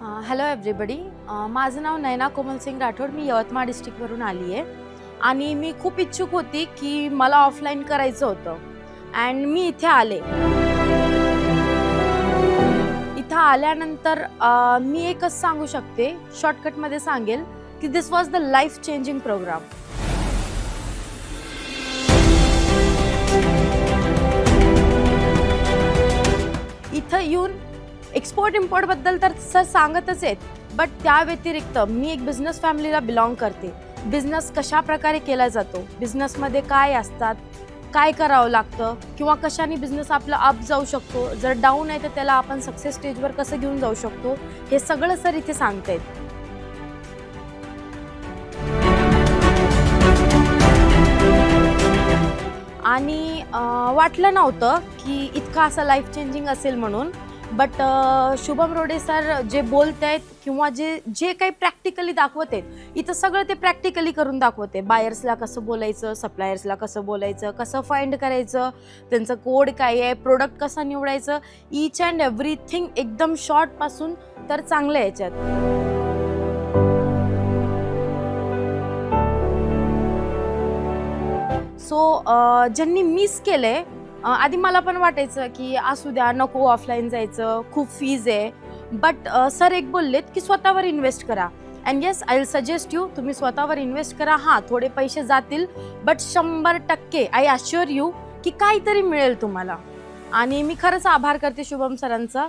Hello everybody. माझं नाव नयना कोमल सिंग राठोड. मी यवतमाळ डिस्ट्रिक्टवरून आली आहे आणि मी खूप इच्छुक होती की मला ऑफलाईन करायचं होतं अँड मी इथे आले. इथं आल्यानंतर मी एकच सांगू शकते, शॉर्टकटमध्ये सांगेल की this was the life changing programme. इथं येऊन एक्सपोर्ट इम्पोर्टबद्दल तर सर सांगतच आहेत, बट त्या व्यतिरिक्त मी एक बिझनेस फॅमिलीला बिलॉंग करते. बिझनेस कशा प्रकारे केला जातो, बिझनेसमध्ये काय असतात, काय करावं लागतं किंवा कशाने बिझनेस आपला अप जाऊ शकतो, जर डाऊन आहे तर त्याला आपण सक्सेस स्टेजवर कसं घेऊन जाऊ शकतो, हे सगळं सर इथे सांगतायत. आणि वाटलं नव्हतं की इतकं असं लाईफ चेंजिंग असेल म्हणून. बट शुभम रोडे सर जे बोलत आहेत किंवा जे जे काही प्रॅक्टिकली दाखवत आहेत, इथं सगळं ते प्रॅक्टिकली करून दाखवते. बायर्सला कसं बोलायचं, सप्लायर्सला कसं बोलायचं, कसं फाइंड करायचं, त्यांचं कोड काय आहे, प्रोडक्ट कसं निवडायचं, ईच अँड एव्हरीथिंग एकदम शॉर्टपासून तर चांगलं आहे याच्यात. सो ज्यांनी मिस केले, आधी मला पण वाटायचं की असू द्या, नको ऑफलाईन जायचं, खूप फीज आहे. बट सर एक बोललेत की स्वतःवर इन्व्हेस्ट करा. And yes, I will suggest you, तुम्ही स्वतःवर इन्व्हेस्ट करा. हां, थोडे पैसे जातील, बट 100% आय अश्युअर यू की काहीतरी मिळेल तुम्हाला. आणि मी खरंच आभार करते शुभम सरांचा